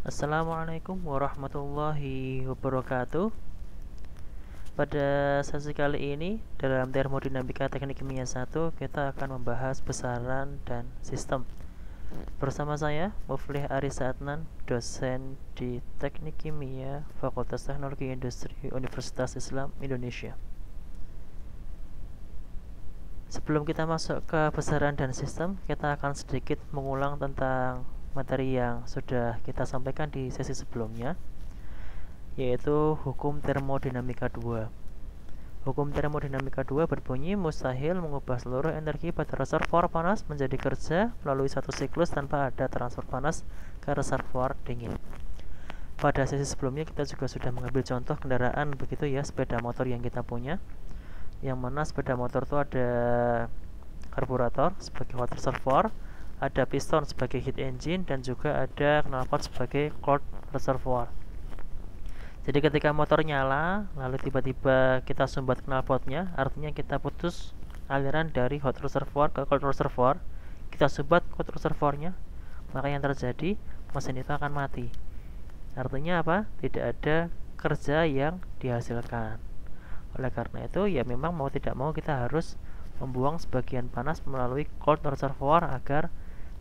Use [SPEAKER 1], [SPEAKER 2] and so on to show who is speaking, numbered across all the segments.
[SPEAKER 1] Assalamualaikum warahmatullahi wabarakatuh. Pada sesi kali ini dalam termodinamika teknik kimia 1 kita akan membahas besaran dan sistem. Bersama saya Muflih Aris Adnan, dosen di Teknik Kimia Fakultas Teknologi Industri Universitas Islam Indonesia. Sebelum kita masuk ke besaran dan sistem, kita akan sedikit mengulang tentang materi yang sudah kita sampaikan di sesi sebelumnya, yaitu hukum termodinamika 2. Hukum termodinamika 2 berbunyi mustahil mengubah seluruh energi pada reservoir panas menjadi kerja melalui satu siklus tanpa ada transfer panas ke reservoir dingin. Pada sesi sebelumnya kita juga sudah mengambil contoh kendaraan begitu ya, sepeda motor yang kita punya, yang mana sepeda motor itu ada karburator sebagai hot reservoir, ada piston sebagai heat engine, dan juga ada knalpot sebagai cold reservoir. Jadi ketika motor nyala, lalu tiba-tiba kita sumbat knalpotnya, artinya kita putus aliran dari hot reservoir ke cold reservoir, kita sumbat cold reservoirnya, maka yang terjadi mesin itu akan mati. Artinya apa? Tidak ada kerja yang dihasilkan. Oleh karena itu, ya memang mau tidak mau kita harus membuang sebagian panas melalui cold reservoir agar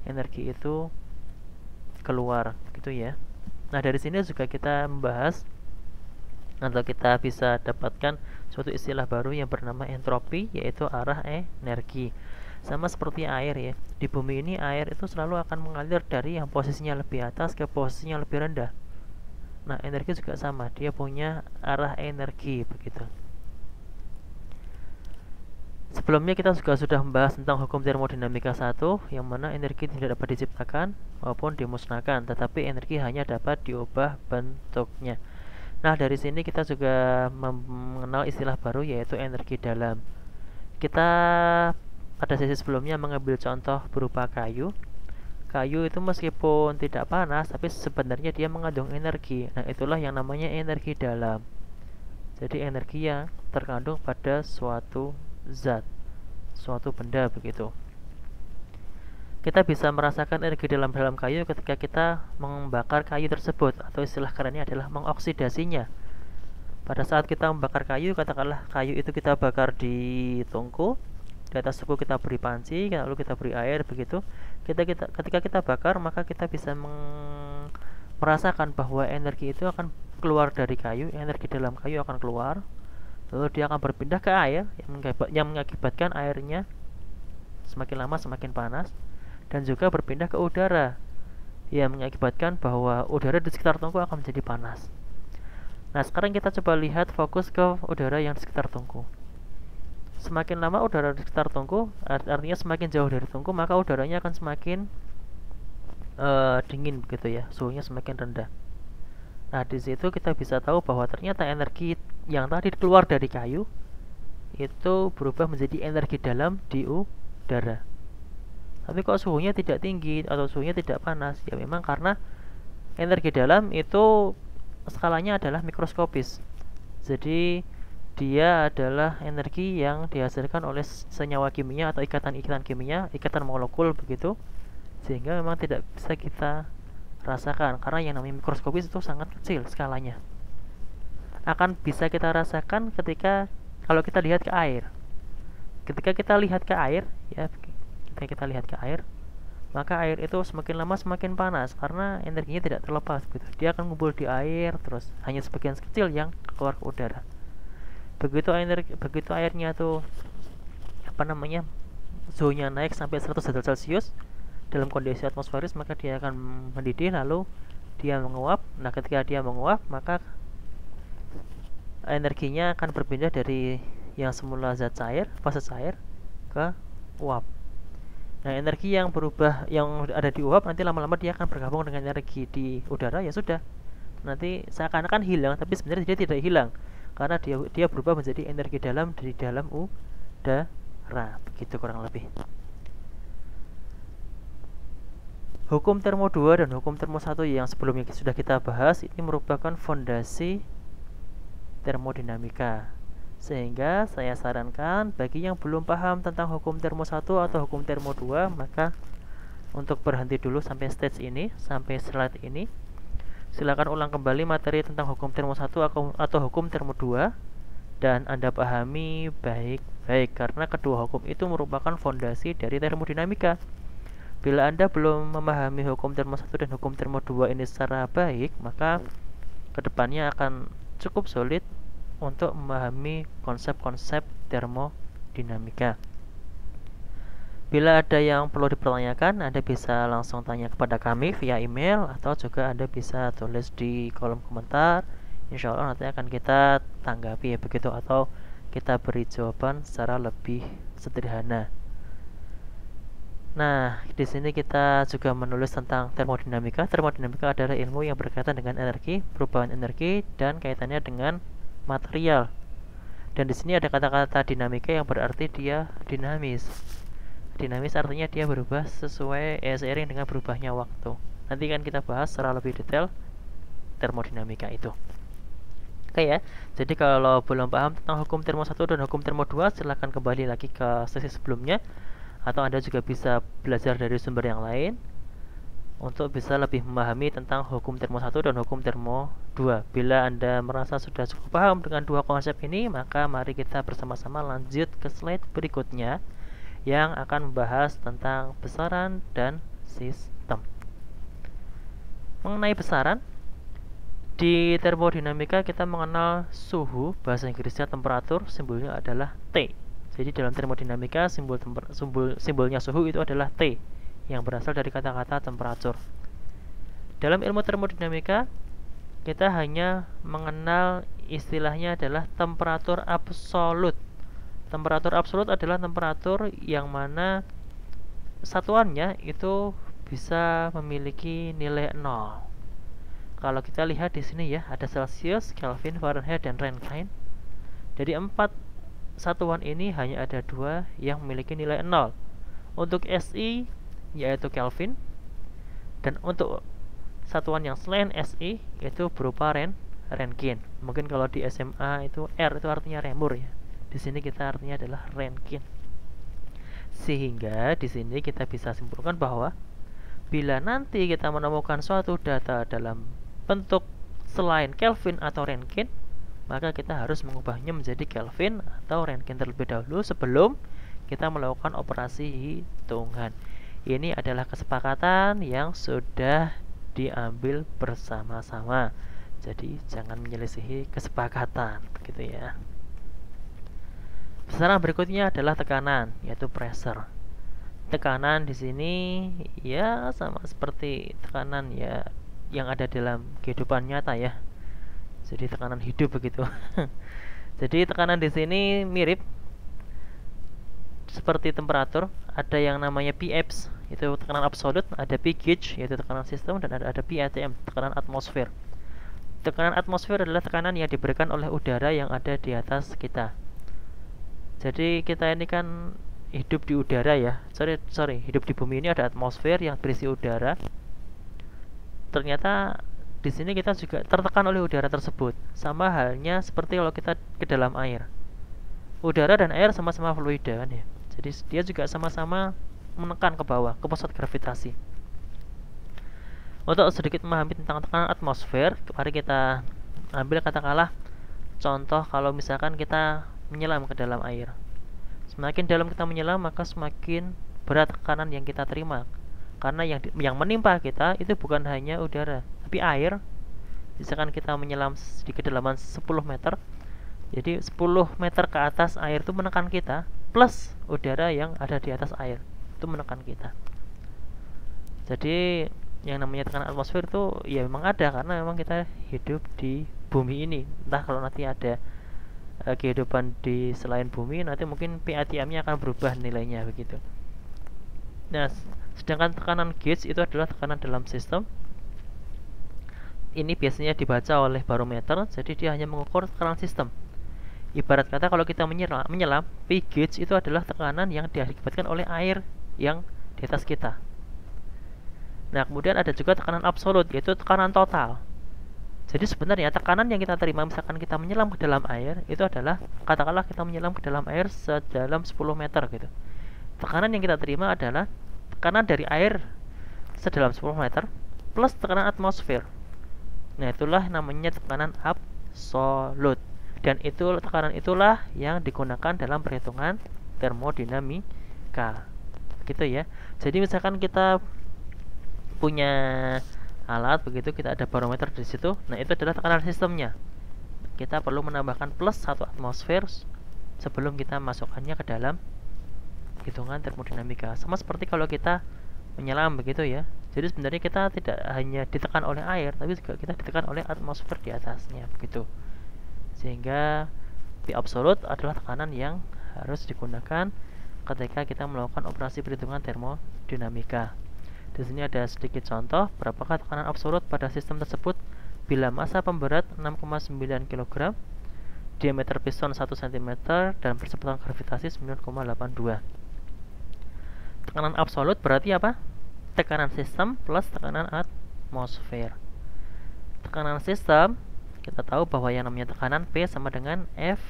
[SPEAKER 1] energi itu keluar, gitu ya. Nah, dari sini juga kita membahas atau kita bisa dapatkan suatu istilah baru yang bernama entropi, yaitu arah energi. Sama seperti air ya, di bumi ini air itu selalu akan mengalir dari yang posisinya lebih atas ke posisinya lebih rendah. Nah, energi juga sama, dia punya arah energi begitu. Sebelumnya kita juga sudah membahas tentang hukum termodinamika 1, yang mana energi tidak dapat diciptakan maupun dimusnahkan, tetapi energi hanya dapat diubah bentuknya. Nah, dari sini kita juga mengenal istilah baru, yaitu energi dalam. Kita pada sesi sebelumnya mengambil contoh berupa kayu. Kayu itu meskipun tidak panas, tapi sebenarnya dia mengandung energi. Nah, itulah yang namanya energi dalam. Jadi energi yang terkandung pada suatu zat, suatu benda begitu. Kita bisa merasakan energi dalam kayu ketika kita membakar kayu tersebut, atau istilah kerennya adalah mengoksidasinya. Pada saat kita membakar kayu, katakanlah kayu itu kita bakar di tungku, di atas tungku kita beri panci, lalu kita beri air begitu. Ketika kita bakar, maka kita bisa merasakan bahwa energi itu akan keluar dari kayu, energi dalam kayu akan keluar, lalu dia akan berpindah ke air, yang mengakibatkan airnya semakin lama semakin panas, dan juga berpindah ke udara yang mengakibatkan bahwa udara di sekitar tungku akan menjadi panas. Nah, sekarang kita coba lihat fokus ke udara yang di sekitar tungku. Semakin lama udara di sekitar tungku, artinya semakin jauh dari tungku, maka udaranya akan semakin dingin begitu ya, suhunya semakin rendah. Nah, di situ kita bisa tahu bahwa ternyata energi yang tadi keluar dari kayu itu berubah menjadi energi dalam di udara. Tapi kok suhunya tidak tinggi atau suhunya tidak panas? Ya memang karena energi dalam itu skalanya adalah mikroskopis. Jadi dia adalah energi yang dihasilkan oleh senyawa kimia atau ikatan-ikatan kimia, ikatan molekul begitu, sehingga memang tidak bisa kita rasakan karena yang namanya mikroskopis itu sangat kecil skalanya. Akan bisa kita rasakan kalau kita lihat ke air. Ketika kita lihat ke air, ya, ketika kita lihat ke air, maka air itu semakin lama semakin panas karena energinya tidak terlepas gitu. Dia akan ngumpul di air terus, hanya sebagian kecil yang keluar ke udara. Begitu airnya tuh suhunya naik sampai 100 derajat Celcius dalam kondisi atmosferis, maka dia akan mendidih lalu dia menguap. Nah, ketika dia menguap, maka energinya akan berpindah dari yang semula zat cair, fase cair, ke uap. Nah, energi yang berubah yang ada di uap nanti lama-lama dia akan bergabung dengan energi di udara, ya sudah. Nanti seakan-akan hilang, tapi sebenarnya dia tidak hilang karena dia berubah menjadi energi dalam dari dalam udara. Begitu kurang lebih. Hukum termo 2 dan hukum termo 1 yang sebelumnya sudah kita bahas ini merupakan fondasi termodinamika. Sehingga saya sarankan bagi yang belum paham tentang hukum termo 1 atau hukum termo 2, maka untuk berhenti dulu sampai stage ini, sampai slide ini. Silakan ulang kembali materi tentang hukum termo 1 atau hukum termo 2 dan Anda pahami baik-baik karena kedua hukum itu merupakan fondasi dari termodinamika. Bila Anda belum memahami hukum termo 1 dan hukum termo 2 ini secara baik, maka kedepannya akan cukup sulit untuk memahami konsep-konsep termodinamika. Bila ada yang perlu dipertanyakan, Anda bisa langsung tanya kepada kami via email atau juga Anda bisa tulis di kolom komentar. Insya Allah nanti akan kita tanggapi ya begitu, atau kita beri jawaban secara lebih sederhana. Nah, di sini kita juga menulis tentang termodinamika. Termodinamika adalah ilmu yang berkaitan dengan energi, perubahan energi, dan kaitannya dengan material. Dan di sini ada kata-kata dinamika yang berarti dia dinamis. Dinamis artinya dia berubah seiring dengan berubahnya waktu. Nanti kan kita bahas secara lebih detail termodinamika itu. Oke ya, jadi kalau belum paham tentang hukum termo 1 dan hukum termo 2, silahkan kembali lagi ke sesi sebelumnya, atau Anda juga bisa belajar dari sumber yang lain untuk bisa lebih memahami tentang hukum termo 1 dan hukum termo 2. Bila Anda merasa sudah cukup paham dengan dua konsep ini, maka mari kita bersama-sama lanjut ke slide berikutnya yang akan membahas tentang besaran dan sistem. Mengenai besaran, di termodinamika kita mengenal suhu, bahasa Inggrisnya temperatur, simbolnya adalah T. Jadi dalam termodinamika simbolnya suhu itu adalah T yang berasal dari kata-kata temperatur. Dalam ilmu termodinamika kita hanya mengenal istilahnya adalah temperatur absolut. Temperatur absolut adalah temperatur yang mana satuannya itu bisa memiliki nilai 0. Kalau kita lihat di sini ya, ada Celsius, Kelvin, Fahrenheit, dan Rentgen. Dari 4 satuan ini hanya ada 2 yang memiliki nilai 0. Untuk SI yaitu Kelvin, dan untuk satuan yang selain SI itu berupa Rentgen. Mungkin kalau di SMA itu R itu artinya remur ya. Di sini kita artinya adalah Rentgen. Sehingga di sini kita bisa simpulkan bahwa bila nanti kita menemukan suatu data dalam bentuk selain Kelvin atau Rentgen, maka kita harus mengubahnya menjadi Kelvin atau Rentgen terlebih dahulu sebelum kita melakukan operasi hitungan. Ini adalah kesepakatan yang sudah diambil bersama-sama. Jadi jangan menyelisihi kesepakatan, begitu ya. Besaran berikutnya adalah tekanan, yaitu pressure. Tekanan di sini ya sama seperti tekanan ya yang ada dalam kehidupan nyata ya. Jadi tekanan hidup begitu. Jadi tekanan di sini mirip seperti temperatur. Ada yang namanya pH, itu tekanan absolut, ada P gauge yaitu tekanan sistem, dan ada PATM, tekanan atmosfer. Tekanan atmosfer adalah tekanan yang diberikan oleh udara yang ada di atas kita. Jadi kita ini kan hidup di udara ya. Hidup di bumi ini ada atmosfer yang berisi udara. Ternyata di sini kita juga tertekan oleh udara tersebut. Sama halnya seperti kalau kita ke dalam air. Udara dan air sama-sama fluida kan ya. Jadi dia juga sama-sama menekan ke bawah, ke pusat gravitasi. Untuk sedikit memahami tentang tekanan atmosfer, mari kita ambil katakanlah contoh kalau misalkan kita menyelam ke dalam air. Semakin dalam kita menyelam, maka semakin berat tekanan yang kita terima. Karena yang menimpa kita itu bukan hanya udara, tapi air. Misalkan kita menyelam di kedalaman 10 meter, jadi 10 meter ke atas air itu menekan kita, plus udara yang ada di atas air itu menekan kita. Jadi yang namanya tekanan atmosfer itu ya memang ada, karena memang kita hidup di bumi ini. Entah kalau nanti ada kehidupan di selain bumi, nanti mungkin PATM-nya akan berubah nilainya begitu. Nah, sedangkan tekanan gauge itu adalah tekanan dalam sistem. Ini biasanya dibaca oleh barometer, jadi dia hanya mengukur tekanan sistem. Ibarat kata kalau kita menyelam, P gauge itu adalah tekanan yang diakibatkan oleh air yang di atas kita. Nah, kemudian ada juga tekanan absolut, yaitu tekanan total. Jadi sebenarnya tekanan yang kita terima misalkan kita menyelam ke dalam air itu adalah, katakanlah kita menyelam ke dalam air sedalam 10 meter gitu. Tekanan yang kita terima adalah tekanan dari air sedalam 10 meter plus tekanan atmosfer. Nah, itulah namanya tekanan absolut. Dan itu tekanan itulah yang digunakan dalam perhitungan termodinamika. Gitu ya. Jadi misalkan kita punya alat begitu, kita ada barometer di situ. Nah, itu adalah tekanan sistemnya. Kita perlu menambahkan plus 1 atmosfer sebelum kita masukkannya ke dalam hitungan termodinamika. Sama seperti kalau kita menyelam begitu ya. Jadi sebenarnya kita tidak hanya ditekan oleh air, tapi juga kita ditekan oleh atmosfer di atasnya begitu. Sehingga P absolut adalah tekanan yang harus digunakan ketika kita melakukan operasi perhitungan termodinamika. Di sini ada sedikit contoh berapakah tekanan absolut pada sistem tersebut bila massa pemberat 6,9 kg, diameter piston 1 cm, dan percepatan gravitasi 9,82. Tekanan absolut berarti apa? Tekanan sistem plus tekanan atmosfer. Tekanan sistem, kita tahu bahwa yang namanya tekanan P sama dengan F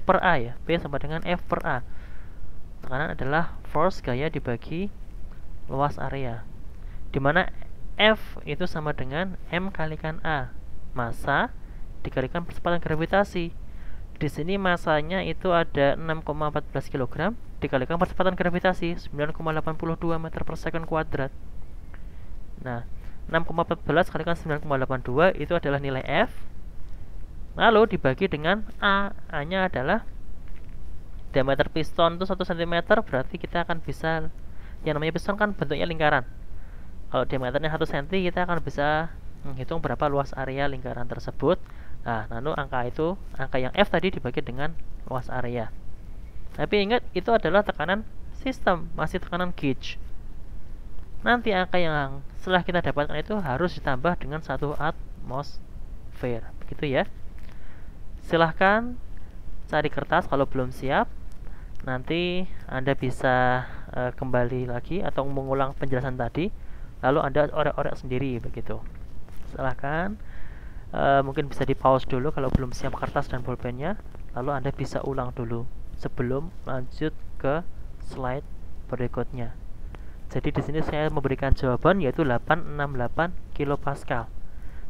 [SPEAKER 1] per A ya. P sama dengan F per A. Tekanan adalah force gaya dibagi luas area, dimana F itu sama dengan M kalikan A, massa dikalikan percepatan gravitasi. Di sini massanya itu ada 6,14 kg dikalikan percepatan gravitasi 9,82 meter per second kuadrat. Nah, 6,14 kalikan 9,82 itu adalah nilai F. Lalu dibagi dengan A. A-nya adalah diameter piston itu 1 cm, berarti kita akan bisa, yang namanya piston kan bentuknya lingkaran. Kalau diameternya 1 cm, kita akan bisa menghitung berapa luas area lingkaran tersebut. Nah, lalu angka yang F tadi dibagi dengan luas area. Tapi ingat, itu adalah tekanan sistem, masih tekanan gauge. Nanti angka yang setelah kita dapatkan itu harus ditambah dengan 1 atmosfer. Begitu ya. Silahkan cari kertas kalau belum siap. Nanti Anda bisa kembali lagi atau mengulang penjelasan tadi, lalu Anda orek-orek sendiri begitu. Silahkan, mungkin bisa di pause dulu kalau belum siap kertas dan pulpennya, lalu Anda bisa ulang dulu sebelum lanjut ke slide berikutnya. Jadi di sini saya memberikan jawaban yaitu 868 kilopascal.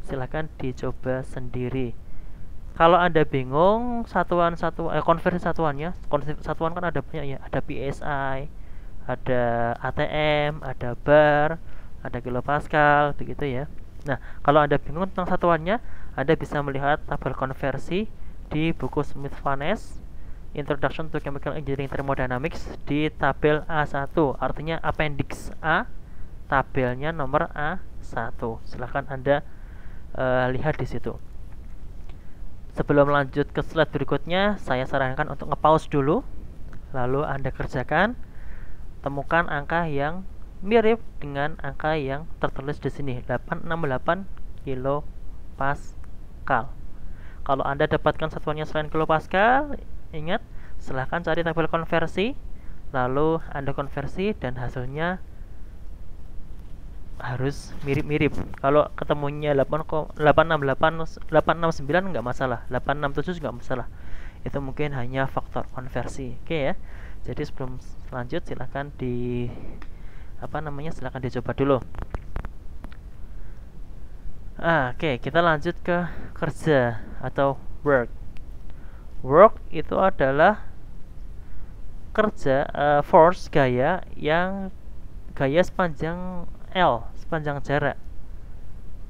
[SPEAKER 1] Silahkan dicoba sendiri. Kalau Anda bingung konversi satuannya, satuan kan ada banyak ya, ada PSI, ada ATM, ada bar, ada kilopascal, begitu ya. Nah, kalau Anda bingung tentang satuannya, Anda bisa melihat tabel konversi di buku Smith-Vaness Introduction to Chemical Engineering Thermodynamics di tabel A1, artinya appendix A, tabelnya nomor A1. Silahkan Anda lihat di situ. Sebelum lanjut ke slide berikutnya, saya sarankan untuk nge-pause dulu, lalu Anda kerjakan, temukan angka yang mirip dengan angka yang tertulis di sini, 868 kilopascal. Kalau Anda dapatkan satuannya selain kilopascal, ingat, silahkan cari tabel konversi, lalu Anda konversi dan hasilnya harus mirip-mirip. Kalau ketemunya 869 nggak masalah, 867 nggak masalah. Itu mungkin hanya faktor konversi. Oke ya. Jadi sebelum lanjut silahkan silahkan dicoba dulu. Oke, kita lanjut ke kerja atau work. Work itu adalah kerja, force, gaya sepanjang L, sepanjang jarak.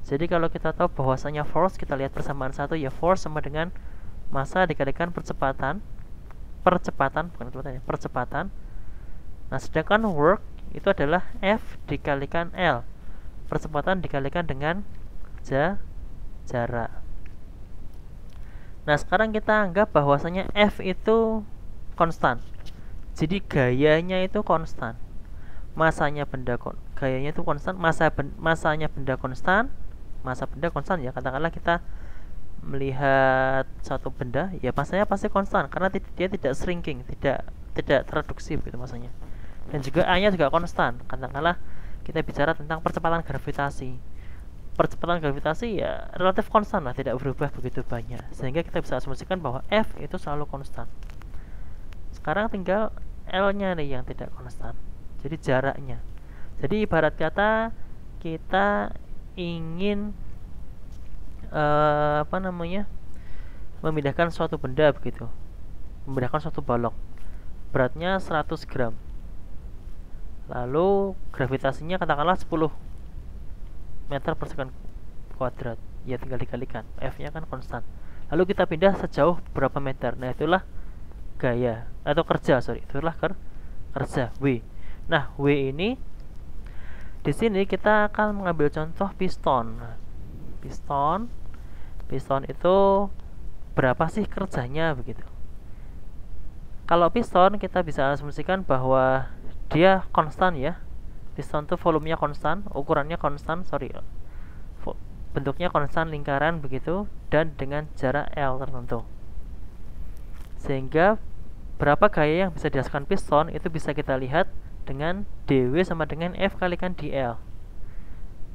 [SPEAKER 1] Jadi kalau kita tahu bahwasanya force, kita lihat persamaan satu ya, force sama dengan massa dikalikan percepatan. Nah, sedangkan work itu adalah F dikalikan L, percepatan dikalikan dengan jarak. Nah, sekarang kita anggap bahwasanya F itu konstan. Jadi gayanya itu konstan. Gayanya itu konstan, masanya benda konstan, massa benda konstan ya. Katakanlah kita melihat satu benda, ya masanya pasti konstan karena dia tidak shrinking, tidak tereduksi begitu masanya. Dan juga A-nya juga konstan. Katakanlah kita bicara tentang percepatan gravitasi. Percepatan gravitasi ya relatif konstan lah, tidak berubah begitu banyak. Sehingga kita bisa asumsikan bahwa F itu selalu konstan. Sekarang tinggal L-nya nih yang tidak konstan. Jadi jaraknya. Jadi ibarat kata kita ingin apa namanya, memindahkan suatu benda begitu, memindahkan suatu balok beratnya 100 gram, lalu gravitasinya katakanlah 10 meter per second kuadrat, ya tinggal dikalikan, F-nya kan konstan. Lalu kita pindah sejauh berapa meter, nah itulah gaya atau kerja, itulah kerja W. Nah, W ini di sini kita akan mengambil contoh piston. Piston itu berapa sih kerjanya begitu. Kalau piston kita bisa asumsikan bahwa dia konstan ya. Piston itu volumenya konstan, ukurannya konstan, bentuknya konstan lingkaran begitu, dan dengan jarak L tertentu. Sehingga berapa gaya yang bisa dihasilkan piston itu bisa kita lihat dengan dW sama dengan F kalikan dL.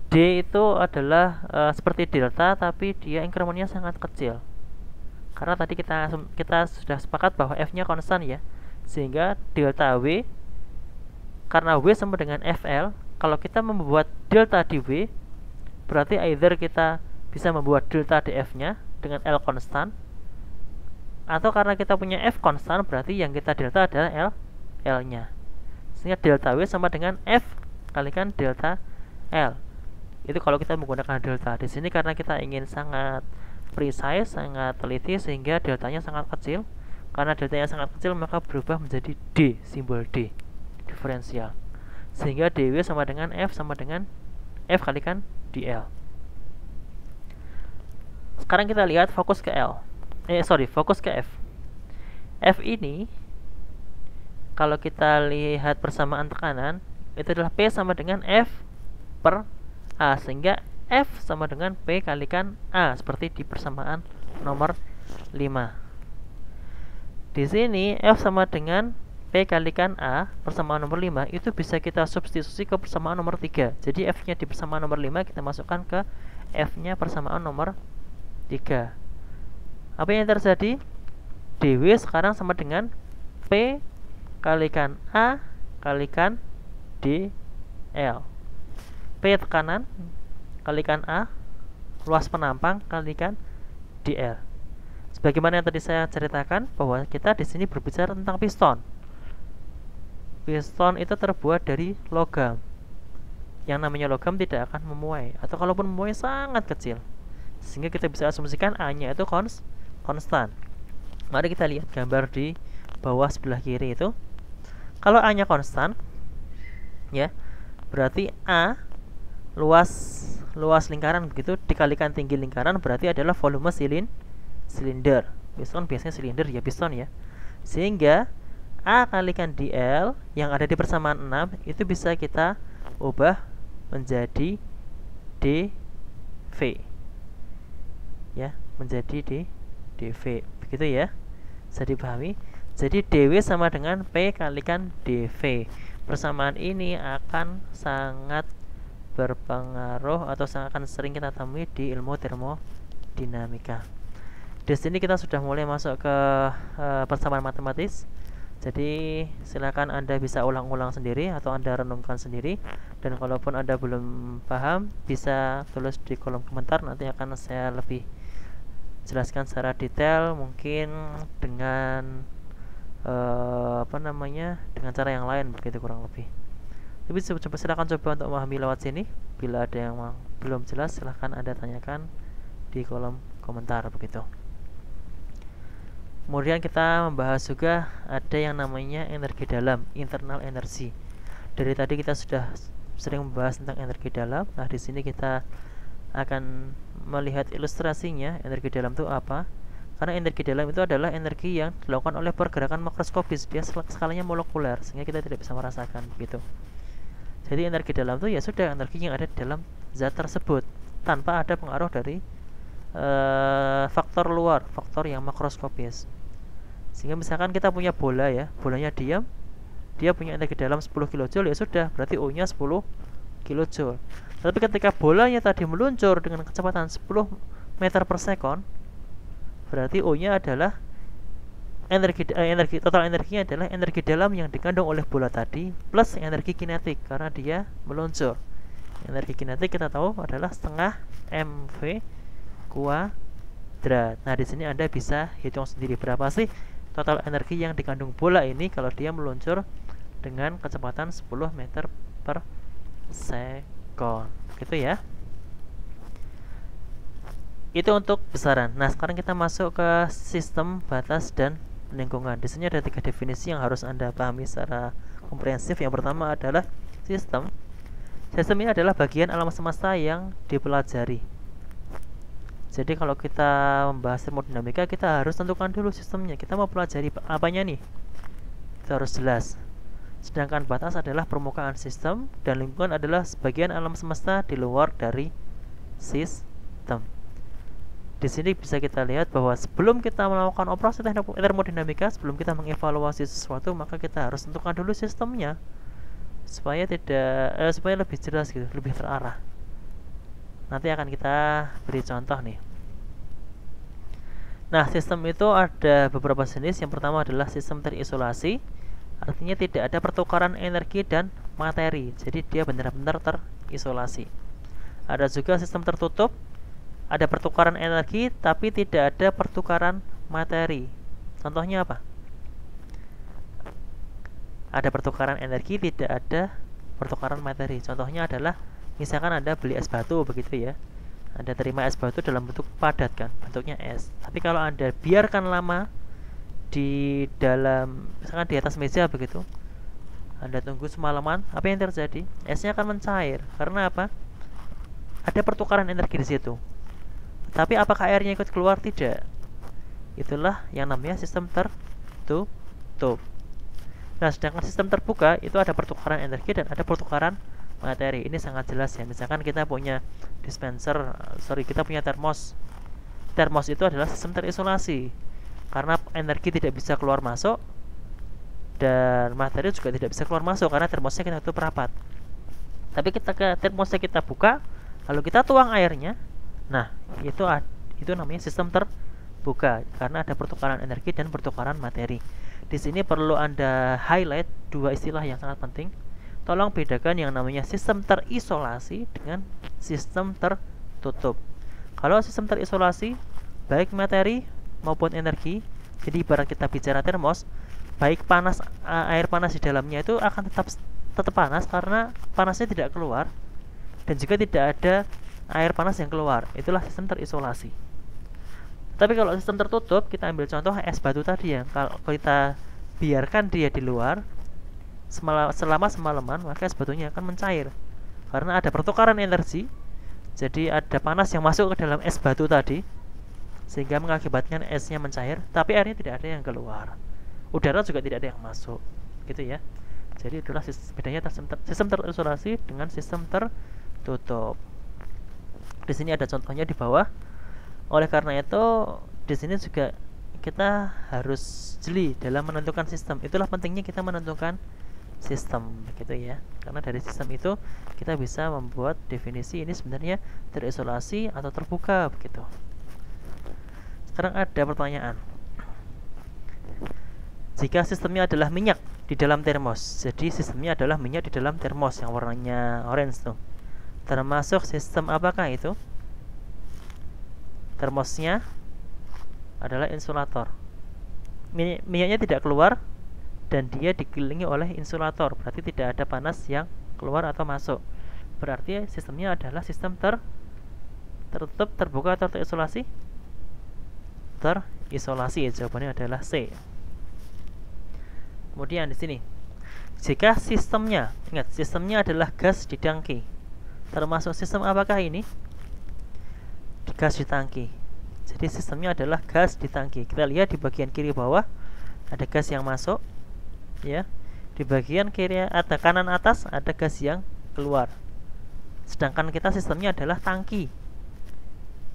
[SPEAKER 1] D itu adalah seperti delta, tapi dia incrementnya sangat kecil. Karena tadi kita sudah sepakat bahwa F-nya konstan ya, sehingga delta W, karena W sama dengan FL, kalau kita membuat delta di W, berarti either kita bisa membuat delta dF-nya dengan L konstan, atau karena kita punya F konstan, berarti yang kita delta adalah L-nya. Sehingga delta W sama dengan F kalikan delta L. Itu kalau kita menggunakan delta. Di sini karena kita ingin sangat precise, sangat teliti, sehingga deltanya sangat kecil. Karena deltanya sangat kecil, maka berubah menjadi D, simbol D, diferensial. Sehingga dW sama dengan F sama dengan F kalikan dL. Sekarang kita lihat fokus ke fokus ke F. F ini kalau kita lihat persamaan tekanan itu adalah P sama dengan F per A, sehingga F sama dengan P kalikan A seperti di persamaan nomor 5. Di sini F sama dengan P kalikan A persamaan nomor 5 itu bisa kita substitusi ke persamaan nomor 3. Jadi F-nya di persamaan nomor 5 kita masukkan ke F-nya persamaan nomor 3. Apa yang terjadi? dW sekarang sama dengan P kalikan A kalikan dL. P tekanan kalikan A, luas penampang kalikan dL. Sebagaimana yang tadi saya ceritakan bahwa kita di sini berbicara tentang piston. Piston itu terbuat dari logam. Yang namanya logam tidak akan memuai, atau kalaupun memuai sangat kecil. Sehingga kita bisa asumsikan A-nya itu konstan. Mari kita lihat gambar di bawah sebelah kiri itu. Kalau A-nya konstan, ya, berarti A luas lingkaran begitu dikalikan tinggi lingkaran berarti adalah volume silinder. Piston biasanya silinder ya, piston ya. Sehingga A kalikan dL yang ada di persamaan 6 itu bisa kita ubah menjadi dV. Ya, menjadi dV. Begitu ya. Bisa dipahami? Jadi dW sama dengan P kalikan dV. Persamaan ini akan sangat berpengaruh atau akan sering kita temui di ilmu termodinamika. Di sini kita sudah mulai masuk ke persamaan matematis. Jadi silakan Anda bisa ulang-ulang sendiri atau Anda renungkan sendiri. Dan kalaupun Anda belum paham, bisa tulis di kolom komentar. Nanti akan saya lebih jelaskan secara detail, mungkin dengan dengan cara yang lain begitu kurang lebih. Tapi silakan coba untuk memahami lewat sini. Bila ada yang belum jelas, silahkan Anda tanyakan di kolom komentar begitu. Kemudian kita membahas juga ada yang namanya energi dalam, internal energy. Dari tadi kita sudah sering membahas tentang energi dalam. Nah, di sini kita akan melihat ilustrasinya. Energi dalam itu apa? Karena energi dalam itu adalah energi yang dilakukan oleh pergerakan makroskopis. Dia skalanya molekuler, sehingga kita tidak bisa merasakan begitu. Jadi energi dalam itu ya sudah energi yang ada di dalam zat tersebut tanpa ada pengaruh dari faktor luar, faktor yang makroskopis. Sehingga misalkan kita punya bola ya, bolanya diam, dia punya energi dalam 10 kJ, ya sudah, berarti U-nya 10 kJ. Tapi ketika bolanya tadi meluncur dengan kecepatan 10 meter per second, berarti U-nya adalah total energinya adalah energi dalam yang dikandung oleh bola tadi plus energi kinetik karena dia meluncur. Energi kinetik kita tahu adalah setengah mv kuadrat. Nah, di sini Anda bisa hitung sendiri berapa sih total energi yang dikandung bola ini kalau dia meluncur dengan kecepatan 10 meter per sekon. Gitu ya. Itu untuk besaran. Nah, sekarang kita masuk ke sistem, batas, dan lingkungan. Di sini ada 3 definisi yang harus Anda pahami secara komprehensif. Yang pertama adalah sistem. Sistem ini adalah bagian alam semesta yang dipelajari. Jadi kalau kita membahas termodinamika, kita harus tentukan dulu sistemnya. Kita mau pelajari apanya nih? Itu harus jelas. Sedangkan batas adalah permukaan sistem, dan lingkungan adalah sebagian alam semesta di luar dari sistem. Di sini bisa kita lihat bahwa sebelum kita melakukan operasi teknik termodinamika, sebelum kita mengevaluasi sesuatu, maka kita harus tentukan dulu sistemnya supaya supaya lebih jelas gitu, lebih terarah. Nanti akan kita beri contoh nih. Nah, sistem itu ada beberapa jenis. Yang pertama adalah sistem terisolasi, artinya tidak ada pertukaran energi dan materi, jadi dia benar-benar terisolasi. Ada juga sistem tertutup, ada pertukaran energi tapi tidak ada pertukaran materi. Contohnya apa? Ada pertukaran energi, tidak ada pertukaran materi. Contohnya adalah misalkan Anda beli es batu begitu ya. Anda terima es batu dalam bentuk padat kan, bentuknya es. Tapi kalau Anda biarkan lama di dalam, misalkan di atas meja begitu, Anda tunggu semalaman, apa yang terjadi? Esnya akan mencair. Karena apa? Ada pertukaran energi di situ. Tapi apakah airnya ikut keluar? Tidak. Itulah yang namanya sistem tertutup. Nah, sedangkan sistem terbuka itu ada pertukaran energi dan ada pertukaran materi. Ini sangat jelas ya. Misalkan kita punya kita punya termos. Termos itu adalah sistem terisolasi karena energi tidak bisa keluar masuk dan materi juga tidak bisa keluar masuk karena termosnya kita tutup rapat. Tapi termosnya kita buka, lalu kita tuang airnya. Nah, itu namanya sistem terbuka karena ada pertukaran energi dan pertukaran materi. Di sini perlu Anda highlight 2 istilah yang sangat penting. Tolong bedakan yang namanya sistem terisolasi dengan sistem tertutup. Kalau sistem terisolasi, baik materi maupun energi, jadi ibarat kita bicara termos, baik air panas di dalamnya itu akan tetap panas karena panasnya tidak keluar, dan juga tidak ada air panas yang keluar. Itulah sistem terisolasi. Tapi kalau sistem tertutup, kita ambil contoh es batu tadi ya. Kalau kita biarkan dia di luar selama semalaman, maka es batunya akan mencair karena ada pertukaran energi. Jadi ada panas yang masuk ke dalam es batu tadi sehingga mengakibatkan esnya mencair, tapi airnya tidak ada yang keluar. Udara juga tidak ada yang masuk. Gitu ya. Jadi itulah bedanya sistem terisolasi dengan sistem tertutup. Di sini ada contohnya di bawah. Oleh karena itu, di sini juga kita harus jeli dalam menentukan sistem. Itulah pentingnya kita menentukan sistem, begitu ya. Karena dari sistem itu kita bisa membuat definisi ini sebenarnya terisolasi atau terbuka, begitu. Sekarang ada pertanyaan. Jika sistemnya adalah minyak di dalam termos, jadi sistemnya adalah minyak di dalam termos yang warnanya orange tuh, termasuk sistem apakah itu? Termosnya adalah insulator. Minyaknya tidak keluar dan dia dikelilingi oleh insulator, berarti tidak ada panas yang keluar atau masuk. Berarti sistemnya adalah sistem tertutup, terbuka atau terisolasi? Terisolasi. Jawabannya adalah C. Kemudian di sini, jika sistemnya, ingat sistemnya adalah gas di tangki, termasuk sistem apakah ini? Gas di tangki. Jadi sistemnya adalah gas di tangki. Kita lihat di bagian kiri bawah ada gas yang masuk, ya. Di bagian kiri atau kanan atas ada gas yang keluar. Sedangkan kita sistemnya adalah tangki.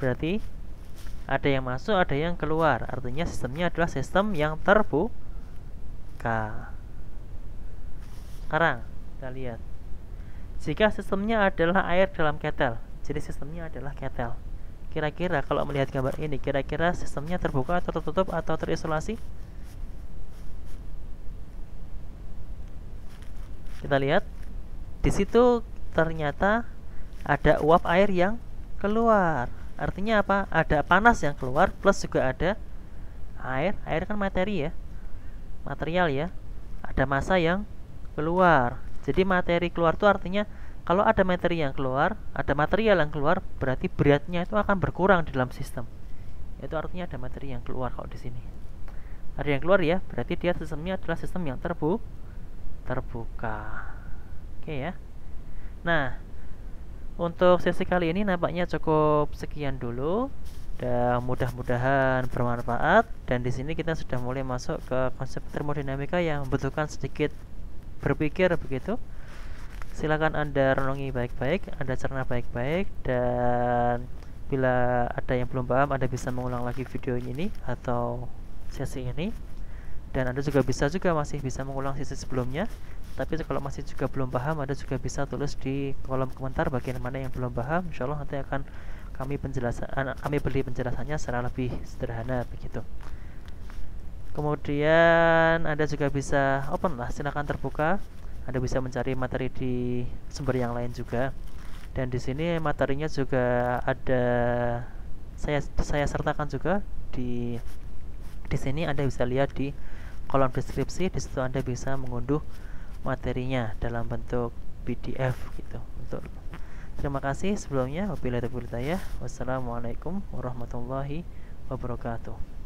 [SPEAKER 1] Berarti ada yang masuk, ada yang keluar. Artinya sistemnya adalah sistem yang terbuka. Sekarang kita lihat. Jika sistemnya adalah air dalam ketel, jadi sistemnya adalah ketel. Kira-kira kalau melihat gambar ini, kira-kira sistemnya terbuka atau tertutup atau terisolasi? Kita lihat di situ ternyata ada uap air yang keluar. Artinya apa? Ada panas yang keluar plus juga ada air. Air kan materi ya, material ya. Ada massa yang keluar. Jadi materi keluar itu artinya kalau ada materi yang keluar, ada material yang keluar, berarti beratnya itu akan berkurang di dalam sistem. Itu artinya ada materi yang keluar kalau di sini. Ada yang keluar ya, berarti dia sistemnya adalah sistem yang terbuka. Oke ya. Nah, untuk sesi kali ini nampaknya cukup sekian dulu. Dan mudah-mudahan bermanfaat. Dan di sini kita sudah mulai masuk ke konsep termodinamika yang membutuhkan sedikit berpikir begitu. Silakan Anda renungi baik-baik, Anda cerna baik-baik, dan bila ada yang belum paham, Anda bisa mengulang lagi video ini atau sesi ini. Dan Anda juga masih bisa mengulang sesi sebelumnya. Tapi kalau masih juga belum paham, Anda juga bisa tulis di kolom komentar bagian mana yang belum paham. Insya Allah nanti akan kami beri penjelasannya secara lebih sederhana begitu. Kemudian Anda juga bisa open lah, silakan terbuka. Anda bisa mencari materi di sumber yang lain juga. Dan di sini materinya juga ada saya sertakan juga di sini. Anda bisa lihat di kolom deskripsi. Di situ Anda bisa mengunduh materinya dalam bentuk PDF gitu. Terima kasih sebelumnya. Wabillahi taufiq wal hidayah. Wassalamualaikum warahmatullahi wabarakatuh.